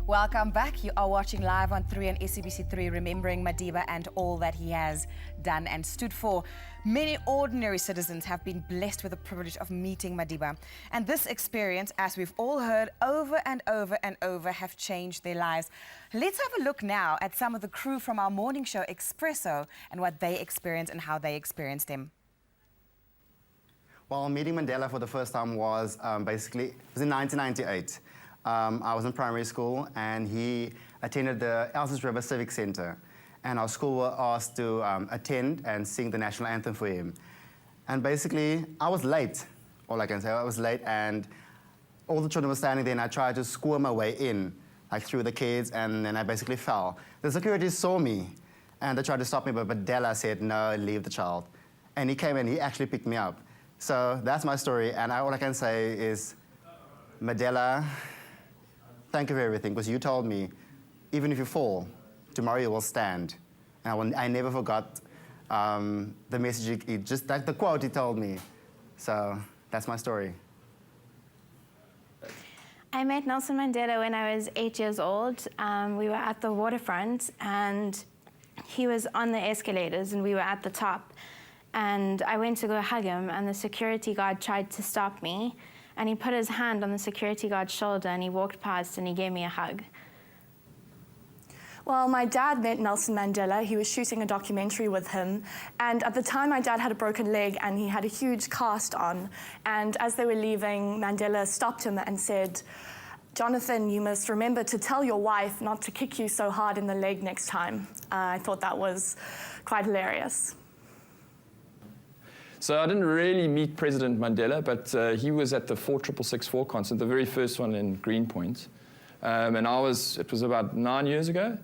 Welcome back. You are watching live on 3 and SABC 3, remembering Madiba and all that he has done and stood for. Many ordinary citizens have been blessed with the privilege of meeting Madiba. And this experience, as we've all heard over and over and over, have changed their lives. Let's have a look now at some of the crew from our morning show, Expresso, and what they experienced and how they experienced him. Well, meeting Mandela for the first time was it was in 1998. I was in primary school and he attended the Elsa's River Civic Center. And our school were asked to attend and sing the national anthem for him. And basically, I was late. All I can say, I was late, and all the children were standing there and I tried to squirm my way in, like through the kids, and then I basically fell. The security saw me and they tried to stop me, but Mandela said, no, leave the child. And he came and he actually picked me up. So that's my story, and all I can say is, Mandela, thank you for everything, because you told me, even if you fall, tomorrow you will stand. And I never forgot the message, just like the quote he told me. So that's my story. I met Nelson Mandela when I was 8 years old. We were at the waterfront, and he was on the escalators, and we were at the top. And I went to go hug him, and the security guard tried to stop me. And he put his hand on the security guard's shoulder, and he walked past, and he gave me a hug. Well, my dad met Nelson Mandela. He was shooting a documentary with him. And at the time, my dad had a broken leg, and he had a huge cast on. And as they were leaving, Mandela stopped him and said, Jonathan, you must remember to tell your wife not to kick you so hard in the leg next time. I thought that was quite hilarious. So I didn't really meet President Mandela, but he was at the 4664 concert, the very first one in Greenpoint. And it was about 9 years ago.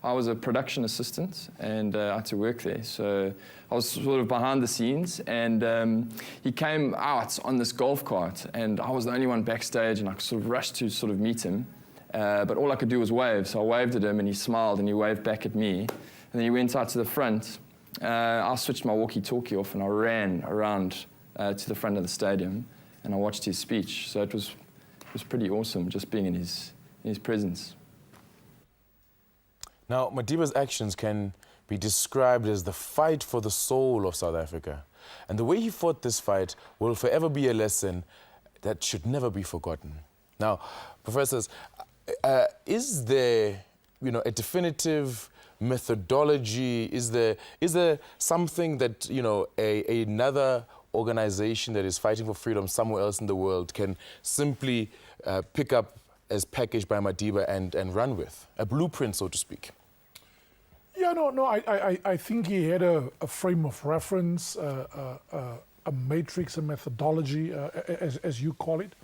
I was a production assistant and I had to work there. So I was sort of behind the scenes, and he came out on this golf cart, and I was the only one backstage, and I sort of rushed to sort of meet him. But all I could do was wave. So I waved at him and he smiled and he waved back at me. And then he went out to the front. I switched my walkie-talkie off and I ran around to the front of the stadium and I watched his speech. So it was pretty awesome just being in his presence. Now, Madiba's actions can be described as the fight for the soul of South Africa. And the way he fought this fight will forever be a lesson that should never be forgotten. Now, professors, is there, a definitive methodology? Is there something that, another organization that is fighting for freedom somewhere else in the world can simply pick up as packaged by Madiba and run with? A blueprint, so to speak. Yeah, I think he had a frame of reference, a matrix, a methodology, as you call it.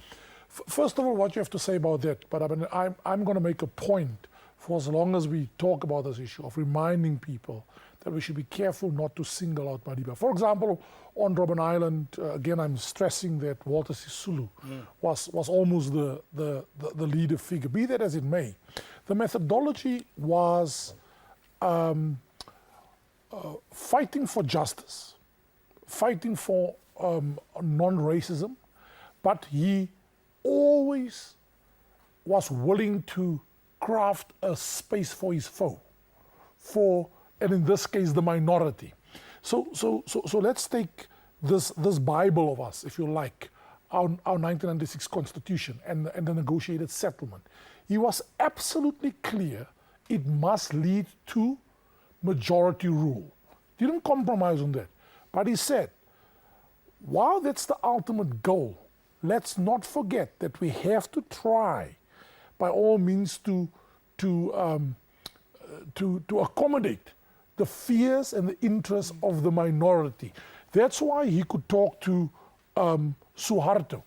First of all, what you have to say about that, but I'm going to make a point for as long as we talk about this issue of reminding people that we should be careful not to single out Madiba. For example, on Robben Island, again, I'm stressing that Walter Sisulu was almost the leader figure. Be that as it may, the methodology was fighting for justice, fighting for non-racism, but he always was willing to craft a space for his foe, and in this case, the minority. So let's take this Bible of us, if you like, our 1996 Constitution and the negotiated settlement. He was absolutely clear it must lead to majority rule. Didn't compromise on that. But he said, while that's the ultimate goal, let's not forget that we have to try by all means to accommodate the fears and the interests of the minority. That's why he could talk to Suharto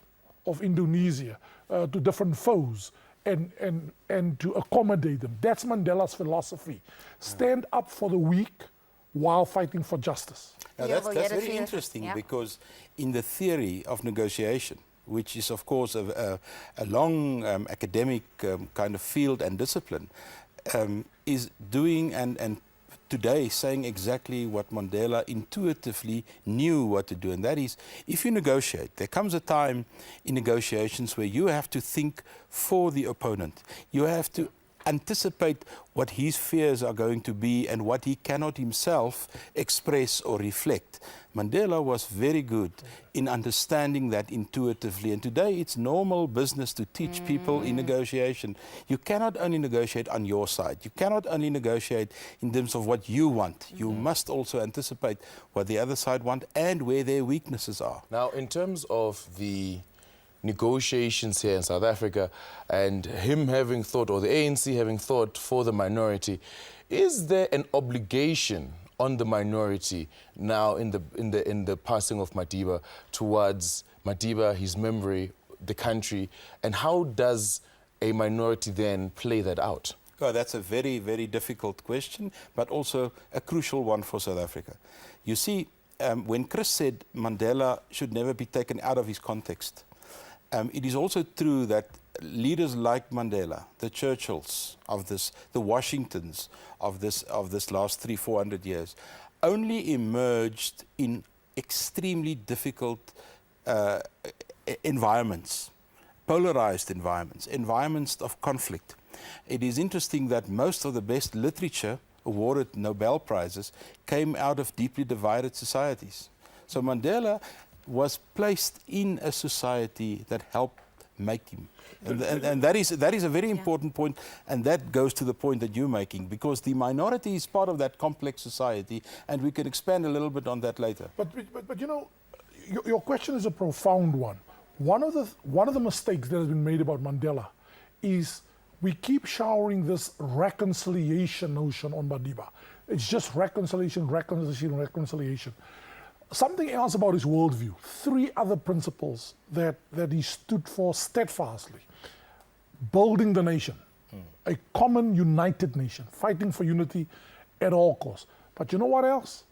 of Indonesia, to different foes, and to accommodate them. That's Mandela's philosophy. Stand up for the weak while fighting for justice. Now that's very interesting, because in the theory of negotiation, which is of course a long academic kind of field and discipline, is doing and today saying exactly what Mandela intuitively knew what to do, and that is, if you negotiate, there comes a time in negotiations where you have to think for the opponent. You have to anticipate what his fears are going to be and what he cannot himself express or reflect. Mandela was very good in understanding that intuitively, and today it's normal business to teach people in negotiation. You cannot only negotiate on your side. You cannot only negotiate in terms of what you want. You must also anticipate what the other side want and where their weaknesses are. Now, in terms of the negotiations here in South Africa and him having thought, or the ANC having thought for the minority, is there an obligation on the minority now in the passing of Madiba towards Madiba, his memory, the country, and how does a minority then play that out? Well, that's a very, very difficult question, but also a crucial one for South Africa. You see, when Chris said Mandela should never be taken out of his context, it is also true that leaders like Mandela, the Churchills of this, the Washingtons of this last 300-400 years, only emerged in extremely difficult environments, polarized environments, environments of conflict. It is interesting that most of the best literature awarded Nobel Prizes came out of deeply divided societies. So Mandela was placed in a society that helped make him. And that is a very important point, and that goes to the point that you're making, because the minority is part of that complex society, and we can expand a little bit on that later. But you know, your question is a profound one. One of the mistakes that has been made about Mandela is we keep showering this reconciliation notion on Madiba. It's just reconciliation, reconciliation, reconciliation. Something else about his worldview, 3 other principles that he stood for steadfastly. Building the nation, a common united nation, fighting for unity at all costs. But you know what else?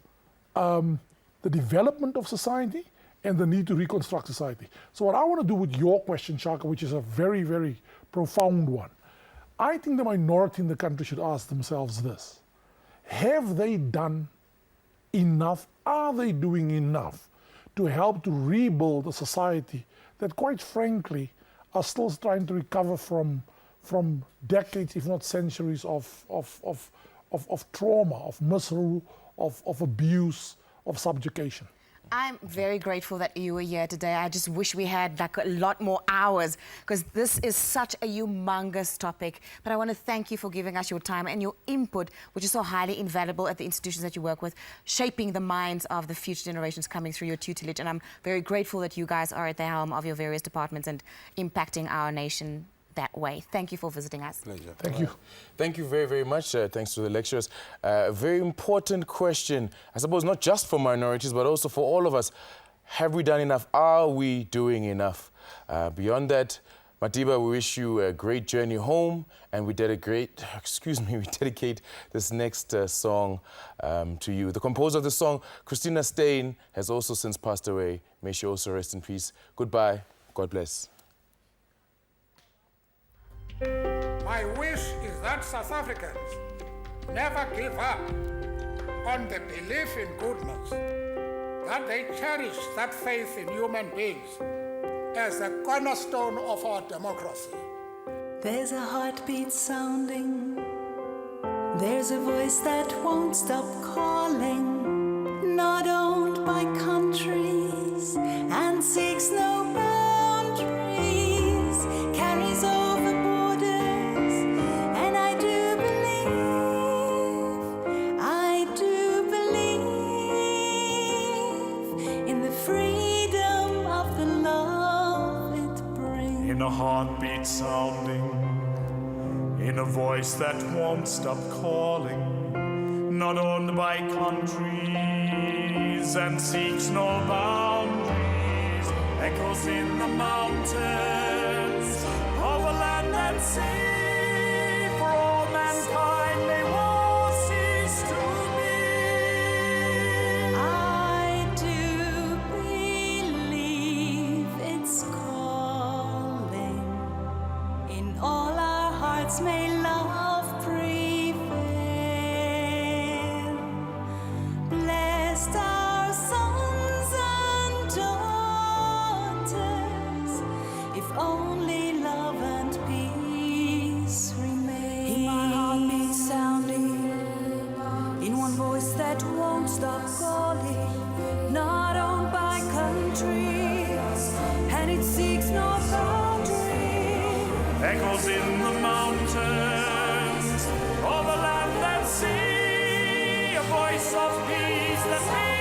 The development of society and the need to reconstruct society. So what I want to do with your question, Shaka, which is a very, very profound one, I think the minority in the country should ask themselves this: have they done enough? Are they doing enough to help to rebuild a society that, quite frankly, are still trying to recover from decades, if not centuries, of trauma, of misrule, of abuse, of subjugation? I'm very grateful that you were here today. I just wish we had like a lot more hours, because this is such a humongous topic. But I want to thank you for giving us your time and your input, which is so highly invaluable at the institutions that you work with, shaping the minds of the future generations coming through your tutelage. And I'm very grateful that you guys are at the helm of your various departments and impacting our nation that way. Thank you for visiting us. Pleasure. Thank you. Thank you very, very much. Thanks to the lecturers. A very important question, I suppose, not just for minorities, but also for all of us. Have we done enough? Are we doing enough? Beyond that, Madiba, we wish you a great journey home, and we dedicate this next song to you. The composer of the song, Christina Steyn, has also since passed away. May she also rest in peace. Goodbye. God bless. My wish is that South Africans never give up on the belief in goodness, that they cherish that faith in human beings as a cornerstone of our democracy. There's a heartbeat sounding, there's a voice that won't stop calling, not owned by countries and seeks no boundaries, carries over borders, and I do believe in the freedom of the love it brings. In a heartbeat sounding, in a voice that won't stop calling, not owned by countries and seeks no boundaries, echoes in the mountains of a land and sea, for all mankind may war cease to be. I do believe it's calling. In all our hearts may love prevail. Blessed our sons and daughters, if only love and peace remain. won't stop calling, not owned by countries, and it seeks no boundary. Echoes in the mountains, over land and sea, a voice of peace that